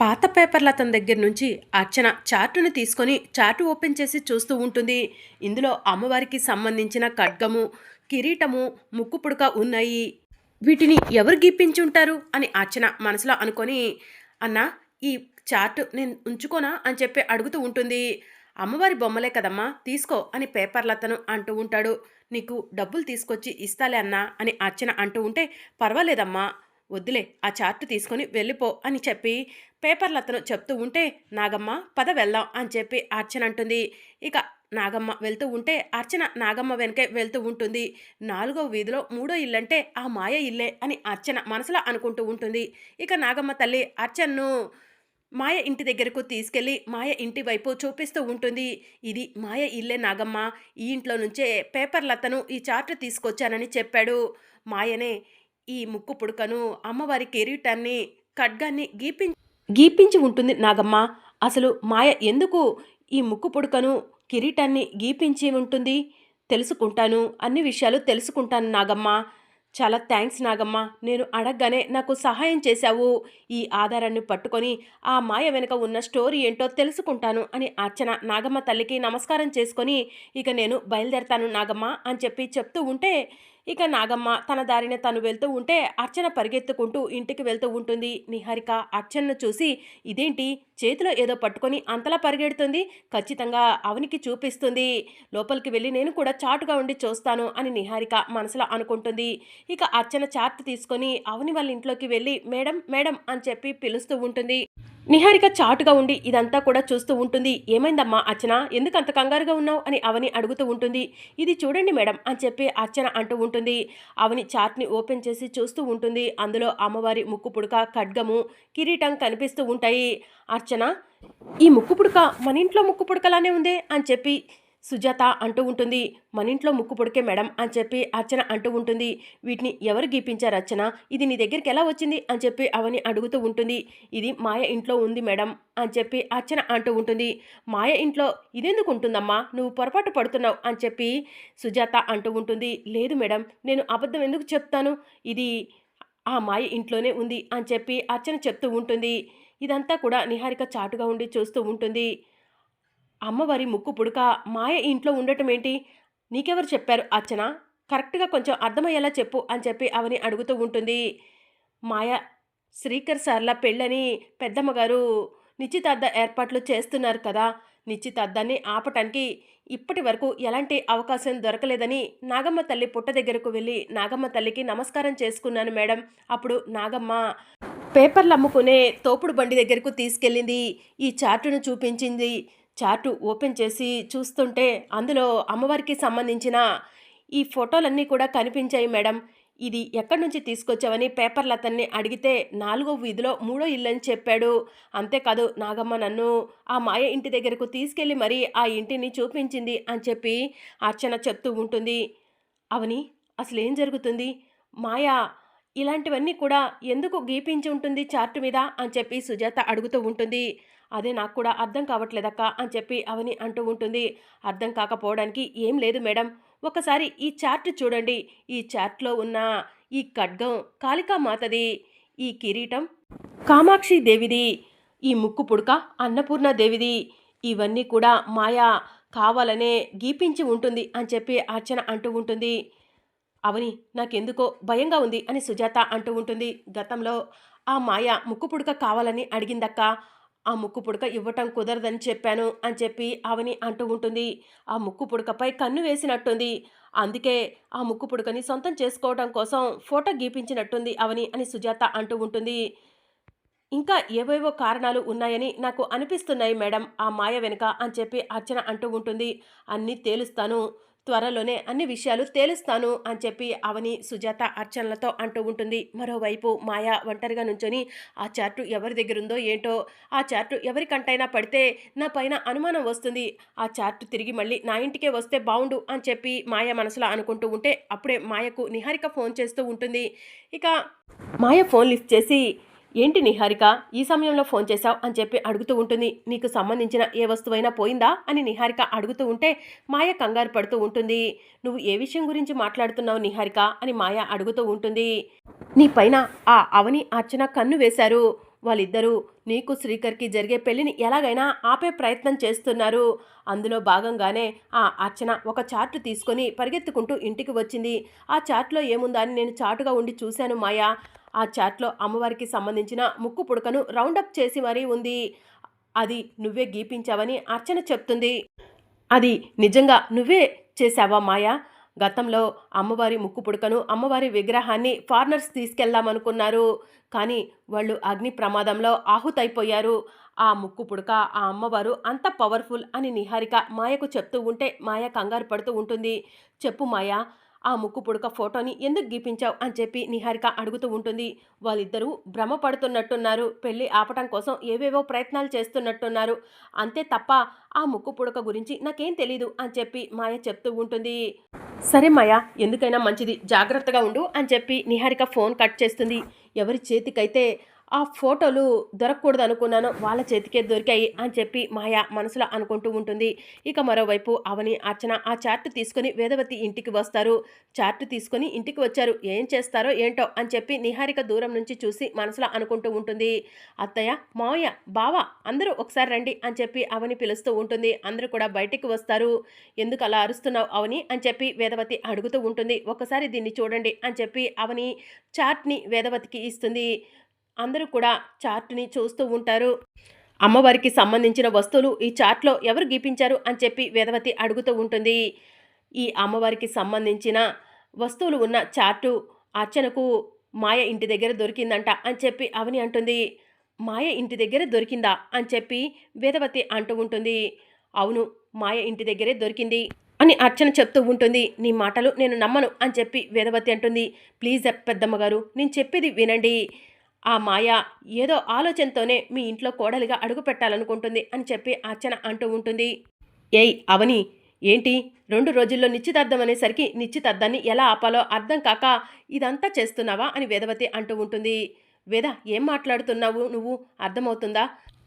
పాత పేపర్ల అతని దగ్గర నుంచి అర్చన చార్టుని తీసుకొని చార్టు ఓపెన్ చేసి చూస్తూ ఉంటుంది. ఇందులో అమ్మవారికి సంబంధించిన ఖడ్గము, కిరీటము, ముక్కు పుడక ఉన్నాయి. వీటిని ఎవరు గీపించుంటారు అని అర్చన మనసులో అనుకొని, అన్నా ఈ చార్టు నేను ఉంచుకోనా అని చెప్పి అడుగుతూ ఉంటుంది. అమ్మవారి బొమ్మలే కదమ్మా, తీసుకో అని పేపర్లతను అంటూ ఉంటాడు. నీకు డబ్బులు తీసుకొచ్చి ఇస్తాలే అన్నా అని అర్చన అంటూ ఉంటే, పర్వాలేదమ్మా, వద్దులే, ఆ చార్టు తీసుకొని వెళ్ళిపో అని చెప్పి పేపర్లతను చెప్తూ ఉంటే, నాగమ్మ పద వెళ్దాం అని చెప్పి అర్చన అంటుంది. ఇక నాగమ్మ వెళ్తూ ఉంటే అర్చన నాగమ్మ వెనకే వెళ్తూ ఉంటుంది. 4వ వీధిలో 3వ ఇల్లంటే ఆ మాయ ఇల్లే అని అర్చన మనసులో అనుకుంటూ ఉంటుంది. ఇక నాగమ్మ తల్లి అర్చనను మాయ ఇంటి దగ్గరకు తీసుకెళ్ళి మాయ ఇంటి వైపు చూపిస్తూ ఉంటుంది. ఇది మాయ ఇల్లే నాగమ్మ, ఈ ఇంట్లో నుంచే పేపర్లతను ఈ చార్టు తీసుకొచ్చానని చెప్పాడు. మాయనే ఈ ముక్కు పుడకను, అమ్మవారి కిరీటాన్ని, ఖడ్గాన్ని గీపించి ఉంటుంది నాగమ్మ. అసలు మాయ ఎందుకు ఈ ముక్కు పుడకను, కిరీటాన్ని గీపించి ఉంటుంది? తెలుసుకుంటాను, అన్ని విషయాలు తెలుసుకుంటాను నాగమ్మ. చాలా థ్యాంక్స్ నాగమ్మ, నేను అడగగానే నాకు సహాయం చేశావు. ఈ ఆధారాన్ని పట్టుకొని ఆ మాయ వెనుక ఉన్న స్టోరీ ఏంటో తెలుసుకుంటాను అని అర్చన నాగమ్మ తల్లికి నమస్కారం చేసుకొని, ఇక నేను బయలుదేరతాను నాగమ్మ అని చెప్పి చెప్తూ ఉంటే, ఇక నాగమ్మ తన దారిన తను వెళ్తూ ఉంటే అర్చన పరిగెత్తుకుంటూ ఇంటికి వెళ్తూ ఉంటుంది. నిహారిక అర్చనను చూసి, ఇదేంటి చేతిలో ఏదో పట్టుకొని అంతలా పరిగెడుతుంది, ఖచ్చితంగా అవనికి చూపిస్తుంది, లోపలికి వెళ్ళి నేను కూడా చాటుగా ఉండి చూస్తాను అని నిహారిక మనసులో అనుకుంటుంది. ఇక అర్చన చార్ట్ తీసుకొని అవని వాళ్ళ ఇంట్లోకి వెళ్ళి మేడం మేడం అని చెప్పి పిలుస్తూ ఉంటుంది. నిహారిక చాటుగా ఉండి ఇదంతా కూడా చూస్తూ ఉంటుంది. ఏమైందమ్మా అర్చన, ఎందుకు అంత కంగారుగా ఉన్నావు అని అవని అడుగుతూ ఉంటుంది. ఇది చూడండి మేడం అని చెప్పి అర్చన అంటూ ఉంటుంది. అవని చార్ట్ని ఓపెన్ చేసి చూస్తూ ఉంటుంది. అందులో అమ్మవారి ముక్కు పుడక, ఖడ్గము, కిరీటం కనిపిస్తూ ఉంటాయి. అర్చన, ఈ ముక్కు పుడక మన ఇంట్లో ముక్కు పుడకలానే ఉందే అని చెప్పి సుజాత అంటూ ఉంటుంది. మన ఇంట్లో ముక్కు పుడకే మేడం అని చెప్పి అర్చన అంటూ ఉంటుంది. వీటిని ఎవరు గీపించారు అర్చన, ఇది నీ దగ్గరికి ఎలా వచ్చింది అని చెప్పి అవని అడుగుతూ ఉంటుంది. ఇది మాయ ఇంట్లో ఉంది మేడం అని చెప్పి అర్చన అంటూ ఉంటుంది. మాయ ఇంట్లో ఇదెందుకు ఉంటుందమ్మా, నువ్వు పొరపాటు పడుతున్నావు అని చెప్పి సుజాత అంటూ ఉంటుంది. లేదు మేడం, నేను అబద్ధం ఎందుకు చెప్తాను, ఇది ఆ మాయ ఇంట్లోనే ఉంది అని చెప్పి అర్చన చెప్తూ ఉంటుంది. ఇదంతా కూడా నిహారిక చాటుగా ఉండి చూస్తూ ఉంటుంది. అమ్మవారి ముక్కు పుడక మాయ ఇంట్లో ఉండటం ఏంటి, నీకెవరు చెప్పారు అర్చన, కరెక్ట్గా కొంచెం అర్థమయ్యేలా చెప్పు అని చెప్పి అవని అడుగుతూ ఉంటుంది. మాయ శ్రీకర్ సార్ల పెళ్ళని పెద్దమ్మగారు నిశ్చితార్థ ఏర్పాట్లు చేస్తున్నారు కదా, నిశ్చితార్థాన్ని ఆపటానికి ఇప్పటి వరకు ఎలాంటి అవకాశం దొరకలేదని నాగమ్మ తల్లి పుట్ట దగ్గరకు వెళ్ళి నాగమ్మ తల్లికి నమస్కారం చేసుకున్నాను మేడం. అప్పుడు నాగమ్మ పేపర్లు అమ్ముకునే తోపుడు బండి దగ్గరకు తీసుకెళ్ళింది, ఈ చార్టును చూపించింది. చార్టు ఓపెన్ చేసి చూస్తుంటే అందులో అమ్మవారికి సంబంధించిన ఈ ఫోటోలన్నీ కూడా కనిపించాయి మేడం. ఇది ఎక్కడి నుంచి తీసుకొచ్చావని పేపర్లు అతన్ని అడిగితే 4వ వీధిలో 3వ ఇల్లు అని చెప్పాడు. అంతేకాదు నాగమ్మ నన్ను ఆ మాయ ఇంటి దగ్గరకు తీసుకెళ్ళి మరీ ఆ ఇంటిని చూపించింది అని చెప్పి అర్చన చెప్తూ ఉంటుంది. అవని, అసలేం జరుగుతుంది, మాయ ఇలాంటివన్నీ కూడా ఎందుకు గీపించి ఉంటుంది చార్టు మీద అని చెప్పి సుజాత అడుగుతూ ఉంటుంది. అదే నాకు కూడా అర్థం కావట్లేదక్క అని చెప్పి అవని అంటూ ఉంటుంది. అర్థం కాకపోవడానికి ఏం లేదు మేడం, ఒకసారి ఈ చార్ట్ చూడండి. ఈ చార్ట్లో ఉన్న ఈ ఖడ్గం కాళికామాతది, ఈ కిరీటం కామాక్షి దేవిది, ఈ ముక్కు పుడక అన్నపూర్ణ దేవిది, ఇవన్నీ కూడా మాయా కావాలనే గీపించి ఉంటుంది అని చెప్పి అర్చన అంటూ ఉంటుంది. అవని, నాకెందుకో భయంగా ఉంది అని సుజాత అంటూ ఉంటుంది. గతంలో ఆ మాయ ముక్కు పుడక కావాలని అడిగిందక్క, ఆ ముక్కు పుడక ఇవ్వటం కుదరదని చెప్పాను అని చెప్పి అవని అంటూ ఉంటుంది. ఆ ముక్కు పుడకపై కన్ను వేసినట్టుంది, అందుకే ఆ ముక్కు పుడకని సొంతం చేసుకోవడం కోసం ఫోటో గీపించినట్టుంది అవని అని సుజాత అంటూ ఉంటుంది. ఇంకా ఏవేవో కారణాలు ఉన్నాయని నాకు అనిపిస్తున్నాయి మేడం ఆ మాయ వెనుక అని చెప్పి అర్చన అంటూ ఉంటుంది. అన్నీ తేలుస్తాను, త్వరలోనే అన్ని విషయాలు తేలుస్తాను అని చెప్పి అవని సుజాత అర్చనలతో అంటూ ఉంటుంది. మరోవైపు మాయ ఒంటరిగా నుంచొని ఆ చార్టు ఎవరి దగ్గర ఉందో ఏంటో, ఆ చార్టు ఎవరికంటైనా పడితే నా పైన అనుమానం వస్తుంది, ఆ చార్టు తిరిగి మళ్ళీ నా ఇంటికే వస్తే బావుండు అని చెప్పి మాయ మనసులో అనుకుంటూ ఉంటే అప్పుడే మాయకు నిహారిక ఫోన్ చేస్తూ ఉంటుంది. ఇక మాయ ఫోన్ లిఫ్ట్ చేసి, ఏంటి నిహారిక ఈ సమయంలో ఫోన్ చేశావు అని చెప్పి అడుగుతూ ఉంటుంది. నీకు సంబంధించిన ఏ వస్తువైనా పోయిందా అని నిహారిక అడుగుతూ ఉంటే మాయ కంగారు పడుతూ ఉంటుంది. నువ్వు ఏ విషయం గురించి మాట్లాడుతున్నావు నిహారిక అని మాయ అడుగుతూ ఉంటుంది. నీ పైన ఆ అవని అర్చన కన్ను వేశారు, వాళ్ళిద్దరూ నీకు శ్రీకర్కి జరిగే పెళ్లిని ఎలాగైనా ఆపే ప్రయత్నం చేస్తున్నారు. అందులో భాగంగానే ఆ అర్చన ఒక చార్ట్ తీసుకొని పరిగెత్తుకుంటూ ఇంటికి వచ్చింది. ఆ చార్ట్లో ఏముందా అని నేను చాటుగా ఉండి చూశాను మాయా. ఆ చార్ట్లో అమ్మవారికి సంబంధించిన ముక్కు పుడకను రౌండప్ చేసి మరీ ఉంది. అది నువ్వే గీపించావని అర్చన చెప్తుంది. అది నిజంగా నువ్వే చేశావా మాయా? గతంలో అమ్మవారి ముక్కు పుడకను, అమ్మవారి విగ్రహాన్ని ఫారినర్స్ తీసుకెళ్దామనుకున్నారు. కానీ వాళ్ళు అగ్ని ప్రమాదంలో ఆహుతైపోయారు. ఆ ముక్కు పుడక, ఆ అమ్మవారు అంత పవర్ఫుల్ అని నిహారిక మాయకు చెప్తూ ఉంటే మాయ కంగారు పడుతూ ఉంటుంది. చెప్పు మాయా, ఆ ముక్కు పుడక ఫోటోని ఎందుకు గీపించావు అని చెప్పి నిహారిక అడుగుతూ ఉంటుంది. వాళ్ళిద్దరూ భ్రమ పడుతున్నట్టున్నారు. పెళ్లి ఆపటం కోసం ఏవేవో ప్రయత్నాలు చేస్తున్నట్టున్నారు. అంతే తప్ప ఆ ముక్కు పుడక గురించి నాకేం తెలీదు అని చెప్పి మాయ చెప్తూ ఉంటుంది. సరే మాయా, ఎందుకైనా మంచిది, జాగ్రత్తగా ఉండు అని చెప్పి నిహారిక ఫోన్ కట్ చేస్తుంది. ఎవరి చేతికైతే ఆ ఫోటోలు దొరకకూడదు అనుకున్నానో వాళ్ళ చేతికే దొరికాయి అని చెప్పి మాయ మనసులో అనుకుంటూ ఉంటుంది. ఇక మరోవైపు అవని, అర్చన ఆ చార్ట్ తీసుకుని వేదవతి ఇంటికి వస్తారు. చార్ట్ తీసుకుని ఇంటికి వచ్చారు, ఏం చేస్తారో ఏంటో అని చెప్పి నిహారిక దూరం నుంచి చూసి మనసులో అనుకుంటూ ఉంటుంది. అత్తయ్య, మావయ్య, బావ అందరూ ఒకసారి రండి అని చెప్పి అవని పిలుస్తూ ఉంటుంది. అందరూ కూడా బయటికి వస్తారు. ఎందుకు అలా అరుస్తున్నావు అవని అని చెప్పి వేదవతి అడుగుతూ ఉంటుంది. ఒకసారి దీన్ని చూడండి అని చెప్పి అవని చార్ట్ని వేదవతికి ఇస్తుంది. అందరూ కూడా చార్ట్ని చూస్తూ ఉంటారు. అమ్మవారికి సంబంధించిన వస్తువులు ఈ చార్ట్లో ఎవరు గీపించారు అని చెప్పి వేదవతి అడుగుతూ ఉంటుంది. ఈ అమ్మవారికి సంబంధించిన వస్తువులు ఉన్న చార్టు అర్చనకు మాయ ఇంటి దగ్గర దొరికిందంట అని చెప్పి అవని అంటుంది. మాయ ఇంటి దగ్గర దొరికిందా అని చెప్పి వేదవతి అంటూ ఉంటుంది. అవును, మాయ ఇంటి దగ్గరే దొరికింది అని అర్చన చెప్తూ ఉంటుంది. నీ మాటలు నేను నమ్మను అని చెప్పి వేదవతి అంటుంది. ప్లీజ్ పెద్దమ్మ గారు, నేను చెప్పేది వినండి. ఆ మాయ ఏదో ఆలోచనతోనే మీ ఇంట్లో కోడలిగా అడుగు పెట్టాలనుకుంటుంది అని చెప్పి అర్చన అంటూ ఉంటుంది. ఏయ్ అవని, ఏంటి 2 రోజుల్లో నిశ్చితార్థం అనేసరికి నిశ్చితార్థాన్ని ఎలా ఆపాలో అర్థం కాక ఇదంతా చేస్తున్నావా అని వేదవతి అంటూ ఉంటుంది. వేద, ఏం మాట్లాడుతున్నావు నువ్వు, అర్థమవుతుందా?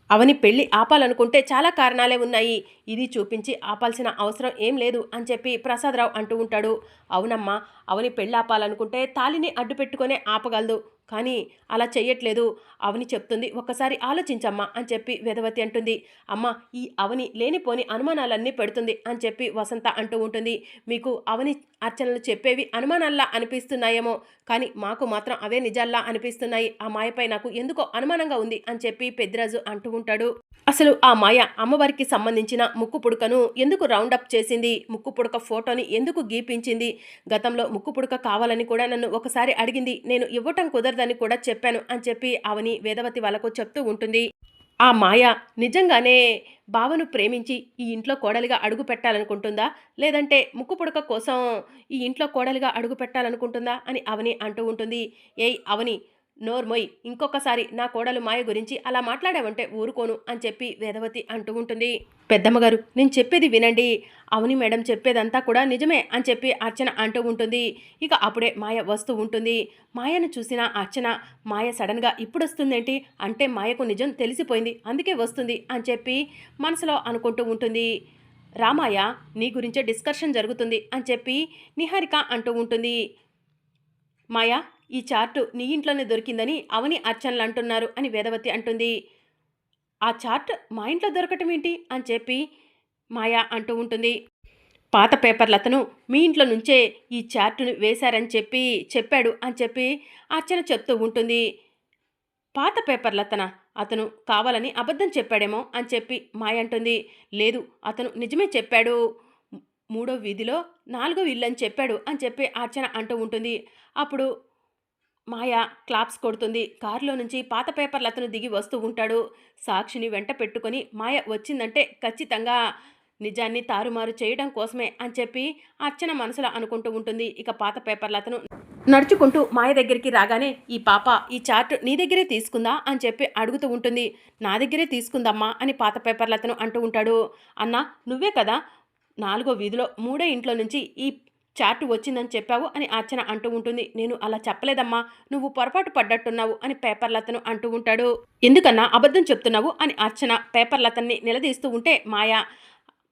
అవని పెళ్లి ఆపాలనుకుంటే చాలా కారణాలే ఉన్నాయి. ఇది చూపించి ఆపాల్సిన అవసరం ఏం లేదు అని చెప్పి ప్రసాదరావు అంటూ ఉంటాడు. అవునమ్మా, అవని పెళ్లి ఆపాలనుకుంటే తాళిని అడ్డు పెట్టుకునే ఆపగలదు, కానీ అలా చెయ్యట్లేదు. అవని చెప్తుంది, ఒక్కసారి ఆలోచించమ్మా అని చెప్పి వేదవతి అంటుంది. అమ్మ, ఈ అవని లేనిపోని అనుమానాలన్నీ పెడుతుంది అని చెప్పి వసంత అంటూ ఉంటుంది. మీకు అవని అర్చనలు చెప్పేవి అనుమానాల్లా అనిపిస్తున్నాయేమో, కానీ మాకు మాత్రం అవే నిజాల్లా అనిపిస్తున్నాయి. ఆ మాయపై నాకు ఎందుకో అనుమానంగా ఉంది అని చెప్పి పెద్దిరాజు అంటూ ఉంటాడు. అసలు ఆ మాయ అమ్మవారికి సంబంధించిన ముక్కు పుడకను ఎందుకు రౌండప్ చేసింది, ముక్కు పుడక ఫోటోని ఎందుకు గీపించింది, గతంలో ముక్కు పుడక కావాలని కూడా నన్ను ఒకసారి అడిగింది, నేను ఇవ్వటం కుదరదని కూడా చెప్పాను అని చెప్పి అవని వేదవతి వాళ్ళకు చెప్తూ ఉంటుంది. ఆ మాయ నిజంగానే బావను ప్రేమించి ఈ ఇంట్లో కోడలిగా అడుగు పెట్టాలనుకుంటుందా, లేదంటే ముక్కు పుడక కోసం ఈ ఇంట్లో కోడలిగా అడుగు పెట్టాలనుకుంటుందా అని అవని అంటూ ఉంటుంది. ఏయ్ అవని, నోర్మొయ్, ఇంకొకసారి నా కోడలు మాయ గురించి అలా మాట్లాడావంటే ఊరుకోను అని చెప్పి వేదవతి అంటూ ఉంటుంది. పెద్దమ్మగారు, నేను చెప్పేది వినండి. అవని మేడం చెప్పేదంతా కూడా నిజమే అని చెప్పి అర్చన అంటూ ఉంటుంది. ఇక అప్పుడే మాయ వస్తూ ఉంటుంది. మాయను చూసిన అర్చన, మాయ సడన్గా ఇప్పుడు వస్తుందేంటి అంటే మాయకు నిజం తెలిసిపోయింది, అందుకే వస్తుంది అని చెప్పి మనసులో అనుకుంటూ ఉంటుంది. రామాయ, నీ గురించే డిస్కషన్ జరుగుతుంది అని చెప్పి నిహారిక అంటూ ఉంటుంది. మాయా, ఈ చార్టు నీ ఇంట్లోనే దొరికిందని అవని అర్చనలు అంటున్నారు అని వేదవతి అంటుంది. ఆ చార్ట్ మా ఇంట్లో దొరకటం ఏంటి అని చెప్పి మాయా అంటూ ఉంటుంది. పాత పేపర్లు అతను మీ ఇంట్లో నుంచే ఈ చార్టును వేశారని చెప్పాడు అని చెప్పి అర్చన చెప్తూ ఉంటుంది. పాత పేపర్లు అతను కావాలని అబద్ధం చెప్పాడేమో అని చెప్పి మాయ అంటుంది. లేదు, అతను నిజమే చెప్పాడు, 3వ వీధిలో 4వ ఇల్లు అని చెప్పాడు అని చెప్పి అర్చన అంటూ ఉంటుంది. అప్పుడు మాయ క్లాప్స్ కొడుతుంది. కారులో నుంచి పాత పేపర్లు అతను దిగి వస్తూ ఉంటాడు. సాక్షిని వెంట పెట్టుకొని మాయ వచ్చిందంటే ఖచ్చితంగా నిజాన్ని తారుమారు చేయడం కోసమే అని చెప్పి అర్చన మనసులో అనుకుంటూ ఉంటుంది. ఇక పాత పేపర్లు అతను నడుచుకుంటూ మాయ దగ్గరికి రాగానే, ఈ పాప ఈ చార్ట్ నీ దగ్గరే తీసుకుందా అని చెప్పి అడుగుతూ ఉంటుంది. నా దగ్గరే తీసుకుందమ్మా అని పాత పేపర్లు అతను అంటూ ఉంటాడు. అన్నా, నువ్వే కదా 4వ వీధిలో 3వ ఇంట్లో నుంచి ఈ చార్టు వచ్చిందని చెప్పావు అని అర్చన అంటూ ఉంటుంది. నేను అలా చెప్పలేదమ్మా, నువ్వు పొరపాటు పడ్డట్టున్నావు అని పేపర్లతను అంటూ ఉంటాడు. ఎందుకన్నా అబద్ధం చెప్తున్నావు అని అర్చన పేపర్లతన్ని నిలదీస్తూ ఉంటే మాయ,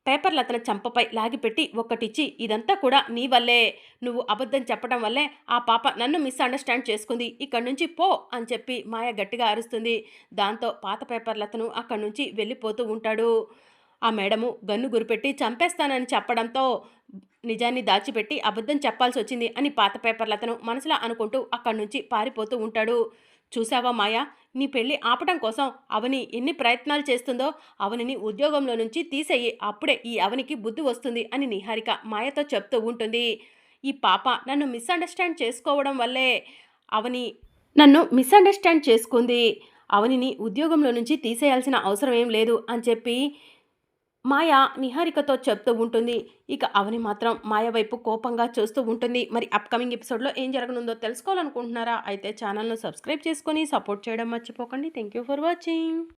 పేపర్లు అతని చంపపై లాగిపెట్టి ఒక్కటిచ్చి, ఇదంతా కూడా నీ వల్లే, నువ్వు అబద్ధం చెప్పడం వల్లే ఆ పాప నన్ను మిస్అండర్స్టాండ్ చేసుకుంది, ఇక్కడి నుంచి పో అని చెప్పి మాయ గట్టిగా అరుస్తుంది. దాంతో పాత పేపర్లు అతను అక్కడి నుంచి వెళ్ళిపోతూ ఉంటాడు. ఆ మేడము గన్ను గురిపెట్టి చంపేస్తానని చెప్పడంతో నిజాన్ని దాచిపెట్టి అబద్ధం చెప్పాల్సి వచ్చింది అని పాత పేపర్లు అతను మనసులో అనుకుంటూ అక్కడి నుంచి పారిపోతూ ఉంటాడు. చూసావా మాయా, నీ పెళ్లి ఆపటం కోసం అవని ఎన్ని ప్రయత్నాలు చేస్తుందో, అవనిని ఉద్యోగంలో నుంచి తీసేయి, అప్పుడే ఈ అవనికి బుద్ధి వస్తుంది అని నిహారిక మాయతో చెప్తూ ఉంటుంది. ఈ పాప నన్ను మిస్అండర్స్టాండ్ చేసుకోవడం వల్లే అవని నన్ను మిస్అండర్స్టాండ్ చేసుకుంది, అవనిని ఉద్యోగంలో నుంచి తీసేయాల్సిన అవసరం ఏం లేదు అని చెప్పి మాయ నిహారికతో చెప్తూ ఉంటుంది. ఇక అవని మాత్రం మాయ వైపు కోపంగా చూస్తూ ఉంటుంది. మరి అప్కమింగ్ ఎపిసోడ్లో ఏం జరగనుందో తెలుసుకోవాలనుకుంటున్నారా? అయితే ఛానల్ను సబ్స్క్రైబ్ చేసుకొని సపోర్ట్ చేయడం మర్చిపోకండి. Thank you for watching.